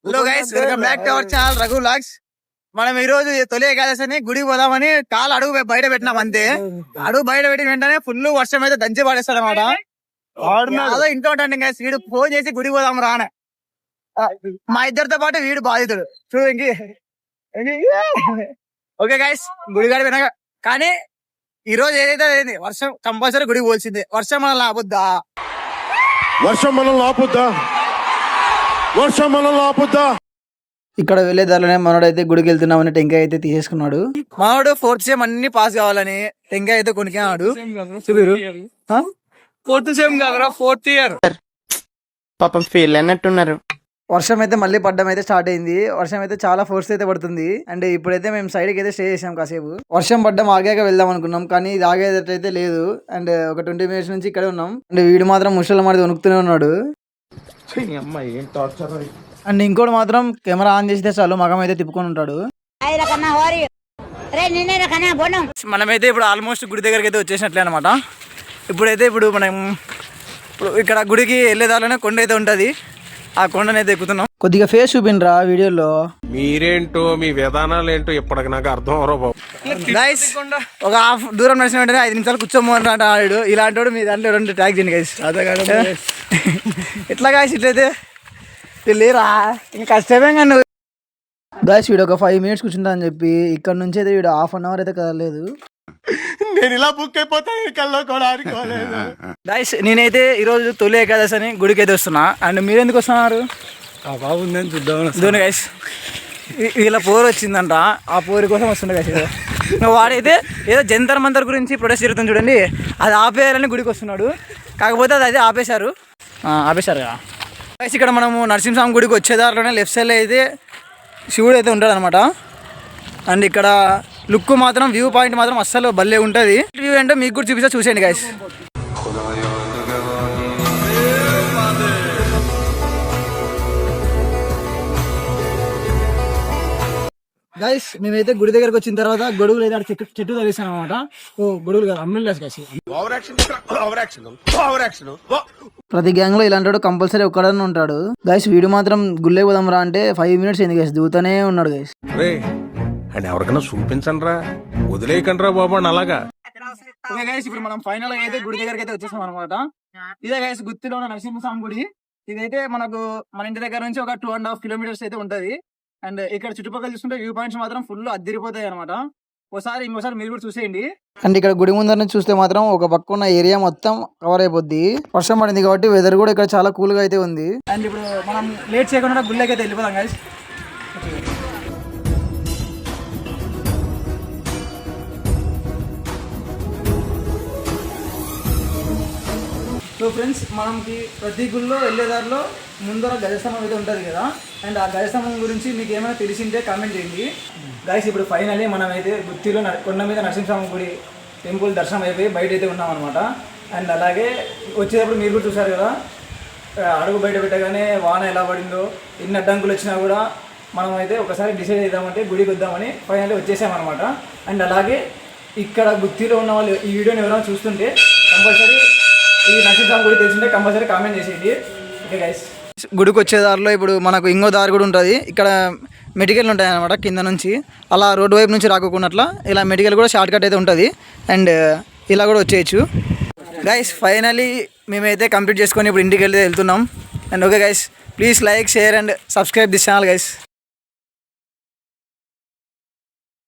Hello guys, welcome back to our channel Raghu vlogs. మనం ఈ రోజు తొలి ఏకాదశిని గుడికి పోదామని కాలు అడుగు బయట పెట్టినాం అంతే. అడుగు బయట పెట్టిన వెంటనే ఫుల్ వర్షం అయితే దంచి పడేస్తాడు అనమాట. అదో ఇంట్లో ఉంటాడు గైస్. వీడు ఫోన్ చేసి గుడికి పోదాం రానే. మా ఇద్దరితో పాటు వీడు బాధితుడు చూడు. ఓకే గైస్, గుడి కాడ వినగా కానీ ఈ రోజు ఏదైతే అయింది వర్షం కంపల్సరీ గుడికి పోల్సిందే. వర్షం మనల్ని ఆపుద్దా? వర్షం మనల్ని ఆపుద్దా? ఇక్కడ వెళ్లే దారిలోనే మనోడైతే గుడికి వెళ్తున్నామని టెంకాయ అయితే తీసేసుకున్నాడు. మనోడు 4th సెమ్ అన్ని పాస్ కావాలని టెంకాయ అయితే కొనికినాడు. 4th సెమ్ కాదురా, 4th ఇయర్. పాపం ఫెయిల్ అన్నట్టున్నారు. వర్షం అయితే మళ్ళీ పడ్డం అయితే స్టార్ట్ అయింది. వర్షం అయితే చాలా ఫోర్స్ అయితే పడుతుంది. అండ్ ఇప్పుడైతే మేము సైడ్ కి అయితే స్టే చేసాం కాసేపు. వర్షం పడ్డం ఆగాక వెళ్దాం అనుకున్నాం, కానీ ఇది ఆగేదైతే లేదు. అండ్ ఒక 20 మినిట్స్ నుంచి ఇక్కడే ఉన్నాం. అండ్ వీడు మాత్రం ముసలి మాది వణుకుతూనే ఉన్నాడు. అండ్ ఇంకోటి మాత్రం కెమెరా ఆన్ చేస్తే చాలు మగం అయితే తిప్పుకొని ఉంటాడు. మనమైతే ఇప్పుడు ఆల్మోస్ట్ గుడి దగ్గరికి అయితే వచ్చేసినట్లే అనమాట. ఇప్పుడు మనం ఇక్కడ గుడికి వెళ్ళేదాలోనే కొండ అయితే ఉంటది. ఆ కొండనైతే ఎక్కుతున్నాం. కొద్దిగా ఫేస్ చూపిండ్రా వీడియోలో. మీరేంటో మీ విధానాలు ఏంటో ఇప్పటికి నాకు అర్థం అవరో బాబు. గైస్, ఒక హాఫ్ దూరం నడిచిన వెంటనే 5 నిమిషాలు కూర్చోమని ఆడు. ఇలాంటి వాడు మీ దాంట్లో 2 ట్యాగ్ చేయండి గైస్. ఎట్లా గైస్ ఇట్లయితే లేరా, ఇంకా కష్టమే. కానీ గాయస్ వీడు ఒక 5 మినిట్స్ కూర్చుంటా అని చెప్పి ఇక్కడ నుంచి అయితే వీడు ½ అన్ అవర్ అయితే కదలేదు. నేను ఇలా బుక్ అయిపోతాను కల్లో కూడా ఆడుకోలేదు. గైస్, నేనైతే ఈరోజు తొలి ఏకాదశి అని గుడికి అయితే వస్తున్నా. అండ్ మీరు ఎందుకు వస్తున్నారు? బాగుందని చూద్దాం. గైస్, వీళ్ళ పోరు వచ్చిందంట. ఆ పోరు కోసం వస్తుండే గైస్. వాడైతే ఏదో జంతర్ మంతర్ గురించి ప్రొటెస్ట్ జరుగుతుంది చూడండి, అది ఆపేయాలని గుడికి వస్తున్నాడు. కాకపోతే అది ఆపేశారు కదా గైస్. ఇక్కడ మనము నరసింహస్వామి గుడికి వచ్చేదారిలోనే లెఫ్ట్ సైడ్లో అయితే శివుడు అయితే ఉంటాడు అనమాట. అండ్ ఇక్కడ లుక్ మాత్రం వ్యూ పాయింట్ మాత్రం అస్సలు భలే ఉంటుంది. వ్యూ ఏంటో మీకు కూడా చూపిస్తా, చూసేయండి గైస్. గైస్ మేమైతే గుడి దగ్గరకు వచ్చిన తర్వాత గొడుగులు అయితే చెట్టు తగిలిస్తాం అనమాట. గొడుగులు కాదు, అమ్మిల్లేస్ గైస్. ప్రతి గ్యాంగ్ లో ఇలాంటి కంపల్సరీ ఒక్కడనే ఉంటాడు. గైస్ వీడు మాత్రం గుళ్ళే పోదాం రా అంటే 5 మినిట్స్ అయింది గైస్, దిగుతానే ఉన్నాడు గైస్. అండ్ ఎవరికైనా చూపించండి రా, వదిలేయకండి రా బాబు అని అలాగా. ఓకే గైస్, ఇప్పుడు మనం ఫైనల్ గా అయితే గుడి దగ్గరికి అయితే వచ్చేసాం అనమాట. ఇదే గైస్ గుత్తిలో ఉన్న నరసింహస్వామి గుడి. ఇదైతే మనకు మన ఇంటి దగ్గర నుంచి ఒక 2.5 కిలోమీటర్స్ అయితే ఉంటది. అండ్ ఇక్కడ చుట్టుపక్కల చూస్తుంటే వ్యూ పాయింట్స్ మాత్రం ఫుల్ అద్దరిపోతాయి అనమాట. ఇంకోసారి మీరు కూడా చూసేయండి. అండ్ ఇక్కడ గుడి ముందర నుంచి చూస్తే మాత్రం ఒక పక్క ఉన్న ఏరియా మొత్తం కవర్ అయిపోద్ది. వర్షం పడింది కాబట్టి వెదర్ కూడా ఇక్కడ చాలా కూల్ గా అయితే ఉంది. అండ్ ఇప్పుడు మనం లేట్ చేయకుండా గుళ్ళకి అయితే వెళ్ళిపోదాం గైస్. సో ఫ్రెండ్స్, మనకి ప్రతి గుళ్ళో వెళ్ళేదారిలో ముందర గజస్తంభం అయితే ఉంటుంది కదా. అండ్ ఆ గజస్తంభం గురించి మీకు ఏమైనా తెలిసింటే కామెంట్ చేయండి గైస్. ఇప్పుడు ఫైనలీ మనమైతే గుత్తిలో కొండ మీద నరసింహస్వామి గుడి టెంపుల్ దర్శనం అయిపోయి బయట అయితే ఉన్నాం అనమాట. అండ్ అలాగే వచ్చేటప్పుడు మీరు కూడా చూసారు కదా, అడుగు బయట పెట్టగానే వాన ఎలా పడిందో, ఎన్ని అడ్డంకులు వచ్చినా కూడా మనం అయితే ఒకసారి డిసైడ్ అవుదామంటే గుడికి వద్దామని ఫైనల్లీ వచ్చేసామన్నమాట. అండ్ అలాగే ఇక్కడ గుత్తిలో ఉన్న వాళ్ళు ఈ వీడియోని ఎవరైనా చూస్తుంటే కంపల్సరీ ఈ నరసింహస్వామి గుడి తెలిసింటే కంపల్సరీ కామెంట్ చేసేయండి. ఓకే గైస్, గుడికి వచ్చేదారిలో ఇప్పుడు మనకు ఇంకో దారి కూడా ఉంటుంది. ఇక్కడ మెడికల్ ఉంటాయి అనమాట కింద నుంచి. అలా రోడ్డు వైపు నుంచి రాకోకున్నట్లా ఇలా మెడికల్ కూడా షార్ట్ కట్ అయితే ఉంటుంది. అండ్ ఇలా కూడా వచ్చేయచ్చు గైస్. ఫైనలీ మేమైతే కంప్లీట్ చేసుకొని ఇప్పుడు ఇంటికి వెళ్తున్నాం. And okay guys, please like, share and subscribe this channel guys.